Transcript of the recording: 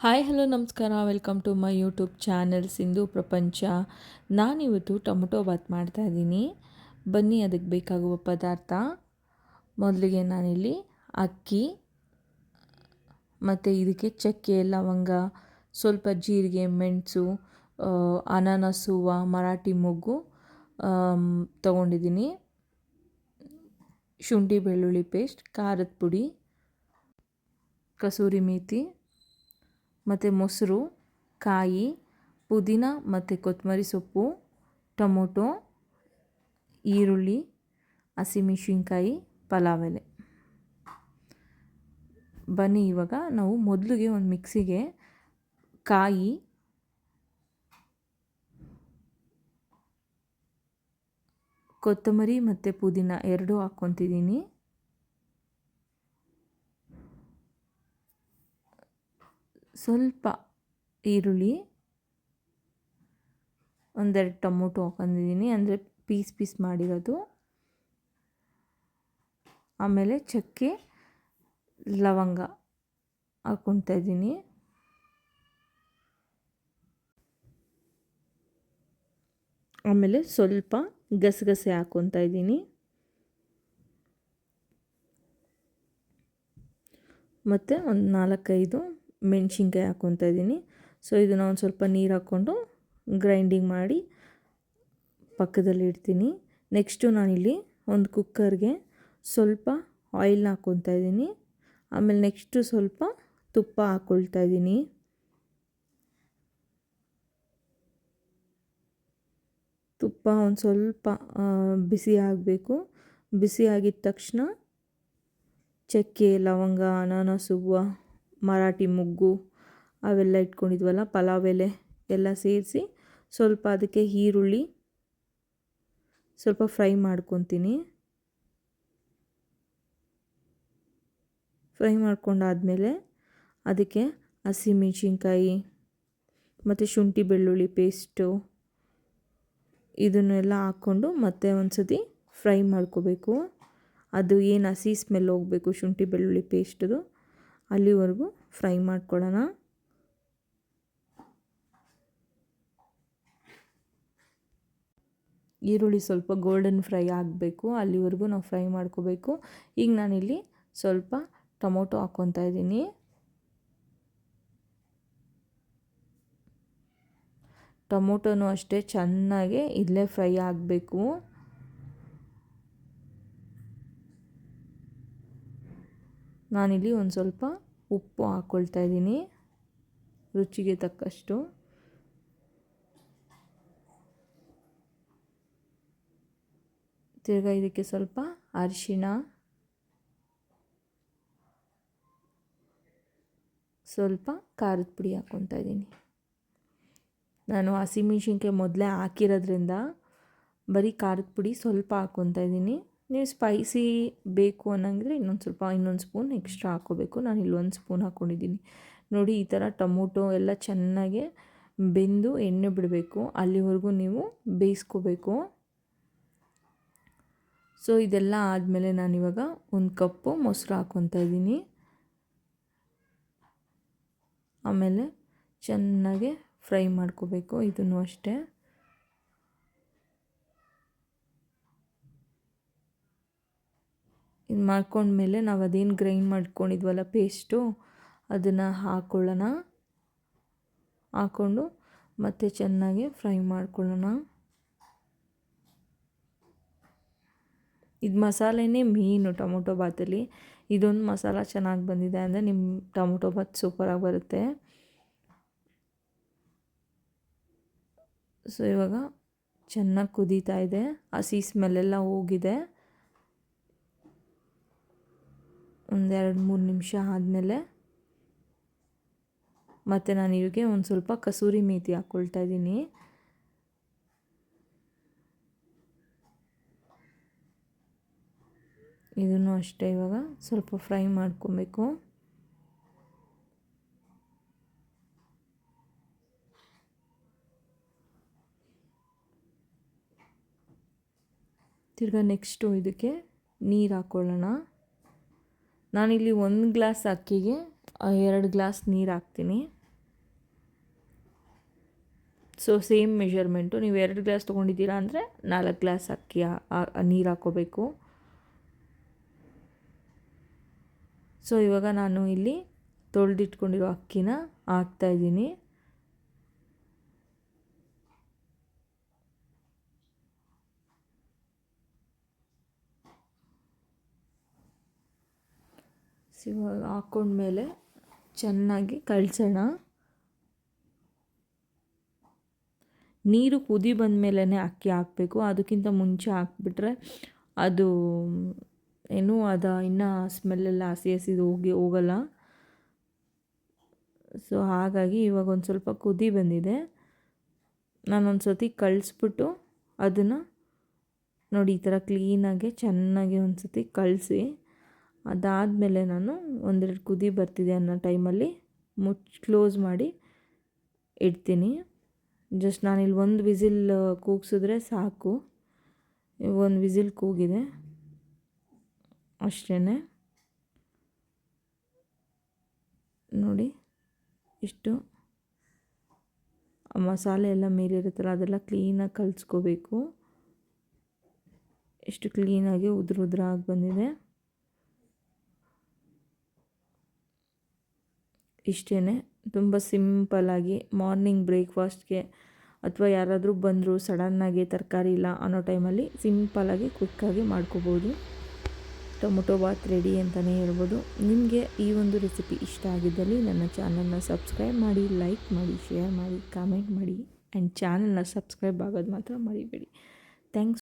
Hi hello ನಮಸ್ಕಾರ, welcome to my YouTube channel Sindhu Prapancha. ನಾನಿವತ್ತು tomato Baat ಮಾಡ್ತಾಯಿದ್ದೀನಿ. ಬನ್ನಿ ಅದಕ್ಕೆ ಬೇಕಾಗುವ ಪದಾರ್ಥ. ಮೊದಲಿಗೆ ನಾನಿಲ್ಲಿ ಅಕ್ಕಿ ಮತ್ತು ಇದಕ್ಕೆ ಚಕ್ಕೆ, ಲವಂಗ, ಸ್ವಲ್ಪ ಜೀರಿಗೆ, ಮೆಣಸು, ಅನಾನಸ್ ಹೂವು, ಮರಾಠಿ ಮೊಗ್ಗು ತೊಗೊಂಡಿದ್ದೀನಿ. ಶುಂಠಿ ಬೆಳ್ಳುಳ್ಳಿ ಪೇಸ್ಟ್, ಖಾರದ ಪುಡಿ, ಕಸೂರಿ ಮೇಥಿ ಮತ್ತು ಮೊಸರು, ಕಾಯಿ, ಪುದೀನ ಮತ್ತು ಕೊತ್ತಂಬರಿ ಸೊಪ್ಪು, ಟೊಮೊಟೊ, ಈರುಳ್ಳಿ, ಹಸಿಮೆಣಸಿನ್ಕಾಯಿ, ಪಲಾವ್ ಎಲೆ. ಬನ್ನಿ ಇವಾಗ ನಾವು ಮೊದಲಿಗೆ ಒಂದು ಮಿಕ್ಸಿಗೆ ಕಾಯಿ, ಕೊತ್ತಂಬರಿ ಮತ್ತು ಪುದೀನ ಎರಡೂ ಹಾಕ್ಕೊತಿದ್ದೀನಿ. ಸ್ವಲ್ಪ ಈರುಳ್ಳಿ, ಒಂದೆರಡು ಟೊಮೊಟೊ ಹಾಕೊಂಡಿದ್ದೀನಿ, ಅಂದರೆ ಪೀಸ್ ಮಾಡಿರೋದು. ಆಮೇಲೆ ಚಕ್ಕೆ, ಲವಂಗ ಹಾಕ್ಕೊತಾ ಇದ್ದೀನಿ. ಆಮೇಲೆ ಸ್ವಲ್ಪ ಗಸಗಸೆ ಹಾಕ್ಕೊತಾ ಇದ್ದೀನಿ. ಮತ್ತು ಒಂದು 4-5 ಮೆಣಸಿನ್ಕಾಯಿ ಹಾಕ್ಕೊತಾ ಇದ್ದೀನಿ. ಸೊ ಇದನ್ನು ಒಂದು ಸ್ವಲ್ಪ ನೀರು ಹಾಕ್ಕೊಂಡು ಗ್ರೈಂಡಿಂಗ್ ಮಾಡಿ ಪಕ್ಕದಲ್ಲಿ ಇಡ್ತೀನಿ. ನೆಕ್ಸ್ಟು ನಾನಿಲ್ಲಿ ಒಂದು ಕುಕ್ಕರ್ಗೆ ಸ್ವಲ್ಪ ಆಯಿಲ್ನ ಹಾಕ್ಕೊತಾ ಇದ್ದೀನಿ. ಆಮೇಲೆ ನೆಕ್ಸ್ಟು ಸ್ವಲ್ಪ ತುಪ್ಪ ಹಾಕ್ಕೊಳ್ತಾ ಇದ್ದೀನಿ. ತುಪ್ಪ ಒಂದು ಸ್ವಲ್ಪ ಬಿಸಿ ಆಗಬೇಕು. ಬಿಸಿ ಆಗಿದ ತಕ್ಷಣ ಚಕ್ಕೆ, ಲವಂಗ, ಅನಾನಸ್ ಹೂವು, ಮರಾಠಿ ಮೊಗ್ಗು ಅವೆಲ್ಲ ಇಟ್ಕೊಂಡಿದ್ವಲ್ಲ, ಪಲಾವ್ ಎಲೆ ಎಲ್ಲ ಸೇರಿಸಿ ಸ್ವಲ್ಪ ಅದಕ್ಕೆ ಈರುಳ್ಳಿ ಸ್ವಲ್ಪ ಫ್ರೈ ಮಾಡ್ಕೊತೀನಿ. ಫ್ರೈ ಮಾಡ್ಕೊಂಡಾದಮೇಲೆ ಅದಕ್ಕೆ ಹಸಿಮೆಣಸಿನ್ಕಾಯಿ ಮತ್ತು ಶುಂಠಿ ಬೆಳ್ಳುಳ್ಳಿ ಪೇಸ್ಟು ಇದನ್ನೆಲ್ಲ ಹಾಕ್ಕೊಂಡು ಮತ್ತೆ ಒಂದು ಸತಿ ಫ್ರೈ ಮಾಡ್ಕೋಬೇಕು. ಅದು ಏನು ಹಸಿ ಸ್ಮೆಲ್ ಹೋಗಬೇಕು ಶುಂಠಿ ಬೆಳ್ಳುಳ್ಳಿ ಪೇಸ್ಟ್ದು, ಅಲ್ಲಿವರೆಗೂ ಫ್ರೈ ಮಾಡ್ಕೊಳ್ಳೋಣ. ಈರುಳ್ಳಿ ಸ್ವಲ್ಪ ಗೋಲ್ಡನ್ ಫ್ರೈ ಆಗಬೇಕು, ಅಲ್ಲಿವರೆಗೂ ನಾವು ಫ್ರೈ ಮಾಡ್ಕೋಬೇಕು. ಈಗ ನಾನಿಲ್ಲಿ ಸ್ವಲ್ಪ ಟೊಮೊಟೊ ಹಾಕ್ಕೊತಾ ಇದ್ದೀನಿ. ಟೊಮೊಟೊನೂ ಅಷ್ಟೇ ಚೆನ್ನಾಗಿ ಇಲ್ಲೇ ಫ್ರೈ ಆಗಬೇಕು. ನಾನಿಲ್ಲಿ ಒಂದು ಸ್ವಲ್ಪ ಉಪ್ಪು ಹಾಕ್ಕೊಳ್ತಾ ಇದ್ದೀನಿ, ರುಚಿಗೆ ತಕ್ಕಷ್ಟು. ತಿರ್ಗಾ ಇದಕ್ಕೆ ಸ್ವಲ್ಪ ಅರಿಶಿಣ, ಸ್ವಲ್ಪ ಖಾರದ ಪುಡಿ ಹಾಕ್ಕೊತಾ ಇದ್ದೀನಿ. ನಾನು ಹಸಿಮೆಣ್ಸಿನ್ಕಾಯಿ ಮೊದಲೇ ಹಾಕಿರೋದ್ರಿಂದ ಬರೀ ಖಾರದ ಪುಡಿ ಸ್ವಲ್ಪ ಹಾಕ್ಕೊತಾ ಇದ್ದೀನಿ. ನೀವು ಸ್ಪೈಸಿ ಬೇಕು ಅನ್ನಂಗಿದ್ರೆ ಇನ್ನೊಂದು ಸ್ಪೂನ್ ಎಕ್ಸ್ಟ್ರಾ ಹಾಕ್ಕೋಬೇಕು. ನಾನಿಲ್ಲಿ 1 ಸ್ಪೂನ್ ಹಾಕ್ಕೊಂಡಿದ್ದೀನಿ. ನೋಡಿ, ಈ ಥರ ಟೊಮೊಟೊ ಎಲ್ಲ ಚೆನ್ನಾಗಿ ಬೆಂದು ಎಣ್ಣೆ ಬಿಡಬೇಕು, ಅಲ್ಲಿವರೆಗೂ ನೀವು ಬೇಯಿಸ್ಕೋಬೇಕು. ಸೊ ಇದೆಲ್ಲ ಆದಮೇಲೆ ನಾನಿವಾಗ 1 ಕಪ್ಪು ಮೊಸರು ಹಾಕ್ಕೊತಾ ಇದ್ದೀನಿ. ಆಮೇಲೆ ಚೆನ್ನಾಗಿ ಫ್ರೈ ಮಾಡ್ಕೋಬೇಕು ಇದನ್ನು ಅಷ್ಟೇ. ಇದು ಮಾಡ್ಕೊಂಡ್ಮೇಲೆ ನಾವು ಅದೇನು ಗ್ರೈಂಡ್ ಮಾಡ್ಕೊಂಡಿದ್ವಲ್ಲ ಪೇಸ್ಟು, ಅದನ್ನು ಹಾಕ್ಕೊಂಡು ಮತ್ತೆ ಚೆನ್ನಾಗಿ ಫ್ರೈ ಮಾಡ್ಕೊಳ್ಳೋಣ. ಇದು ಮಸಾಲೆನೇ ಮೇಯ್ನು ಟೊಮೊಟೊ ಬಾತಲ್ಲಿ. ಇದೊಂದು ಮಸಾಲ ಚೆನ್ನಾಗಿ ಬಂದಿದೆ ಅಂದರೆ ನಿಮ್ಮ ಟೊಮೊಟೊ ಬಾತ್ ಸೂಪರಾಗಿ ಬರುತ್ತೆ. ಸೊ ಇವಾಗ ಚೆನ್ನಾಗಿ ಕುದೀತಾ ಇದೆ, ಹಸಿ ಸ್ಮೆಲ್ಲೆಲ್ಲ ಹೋಗಿದೆ. 1-2-3 ನಿಮಿಷ ಆದಮೇಲೆ ಮತ್ತು ನಾನು ಇವಾಗೆ ಒಂದು ಸ್ವಲ್ಪ ಕಸೂರಿ ಮೇಥಿ ಹಾಕ್ಕೊಳ್ತಾ ಇದ್ದೀನಿ. ಇದನ್ನು ಅಷ್ಟೇ ಇವಾಗ ಸ್ವಲ್ಪ ಫ್ರೈ ಮಾಡ್ಕೊಬೇಕು. ತಿರ್ಗಾ ನೆಕ್ಸ್ಟು ಇದಕ್ಕೆ ನೀರು ಹಾಕ್ಕೊಳ್ಳೋಣ. ನಾನಿಲ್ಲಿ 1 ಗ್ಲಾಸ್ ಅಕ್ಕಿಗೆ 2 ಗ್ಲಾಸ್ ನೀರು ಹಾಕ್ತೀನಿ. So same measurement. ನೀವು 2 ಗ್ಲಾಸ್ ತೊಗೊಂಡಿದ್ದೀರಾ ಅಂದರೆ 4 ಗ್ಲಾಸ್ ಅಕ್ಕಿ ನೀರು ಹಾಕ್ಕೋಬೇಕು. ಸೊ ಇವಾಗ ನಾನು ಇಲ್ಲಿ ತೊಳೆದಿಟ್ಕೊಂಡಿರೋ ಅಕ್ಕಿನ ಹಾಕ್ತಾಯಿದ್ದೀನಿ. ಇವಾಗ ಹಾಕ್ಕೊಂಡ್ಮೇಲೆ ಚೆನ್ನಾಗಿ ಕಲಸೋಣ. ನೀರು ಕುದಿ ಬಂದ ಮೇಲೇ ಅಕ್ಕಿ ಹಾಕಬೇಕು. ಅದಕ್ಕಿಂತ ಮುಂಚೆ ಹಾಕ್ಬಿಟ್ರೆ ಅದು ಇನ್ನೂ ಇನ್ನೂ ಸ್ಮೆಲ್ಲೆಲ್ಲ ಹಸಿದು ಹೋಗಲ್ಲ. ಸೊ ಹಾಗಾಗಿ ಇವಾಗ ಒಂದು ಸ್ವಲ್ಪ ಕುದಿ ಬಂದಿದೆ. ನಾನೊಂದು ಸರ್ತಿ ಕಳಿಸ್ಬಿಟ್ಟು ಅದನ್ನು ನೋಡಿ ಈ ಥರ ಕ್ಲೀನಾಗಿ ಚೆನ್ನಾಗಿ ಒಂದು ಸರ್ತಿ ಕಲಸಿ, ಅದಾದಮೇಲೆ ನಾನು 1-2 ಕುದಿ ಬರ್ತಿದೆ ಅನ್ನೋ ಟೈಮಲ್ಲಿ ಕ್ಲೋಸ್ ಮಾಡಿ ಇಡ್ತೀನಿ. ಜಸ್ಟ್ ನಾನಿಲ್ಲಿ 1 ವಿಸಿಲ್ ಕೂಗಿಸಿದ್ರೆ ಸಾಕು. 1 ವಿಸಿಲ್ ಕೂಗಿದೆ ಅಷ್ಟೇ. ನೋಡಿ ಇಷ್ಟು ಮಸಾಲೆ ಎಲ್ಲ ಮೇಲಿರುತ್ತಲ್ಲ ಅದೆಲ್ಲ ಕ್ಲೀನಾಗಿ ಕಲಿಸ್ಕೋಬೇಕು. ಎಷ್ಟು ಕ್ಲೀನಾಗಿ ಉದುರಾಗಿ ಬಂದಿದೆ. ಇಷ್ಟೇ, ತುಂಬ ಸಿಂಪಲ್ಲಾಗಿ ಮಾರ್ನಿಂಗ್ ಬ್ರೇಕ್ಫಾಸ್ಟ್ಗೆ ಅಥವಾ ಯಾರಾದರೂ ಬಂದರು ಸಡನ್ನಾಗಿ ತರಕಾರಿ ಇಲ್ಲ ಅನ್ನೋ ಟೈಮಲ್ಲಿ ಸಿಂಪಲ್ಲಾಗಿ ಕ್ವಿಕ್ಕಾಗಿ ಮಾಡ್ಕೋಬೋದು. ಟೊಮೊಟೊ ಬಾತ್ ರೆಡಿ ಅಂತಲೇ ಹೇಳ್ಬೋದು. ನಿಮಗೆ ಈ ಒಂದು ರೆಸಿಪಿ ಇಷ್ಟ ಆಗಿದ್ದಲ್ಲಿ ನನ್ನ ಚಾನಲ್ನ ಸಬ್ಸ್ಕ್ರೈಬ್ ಮಾಡಿ, ಲೈಕ್ ಮಾಡಿ, ಶೇರ್ ಮಾಡಿ, ಕಾಮೆಂಟ್ ಮಾಡಿ ಆ್ಯಂಡ್ ಚಾನಲ್ನ ಸಬ್ಸ್ಕ್ರೈಬ್ ಆಗೋದು ಮಾತ್ರ ಮರಿಬೇಡಿ. ಥ್ಯಾಂಕ್ಸ್.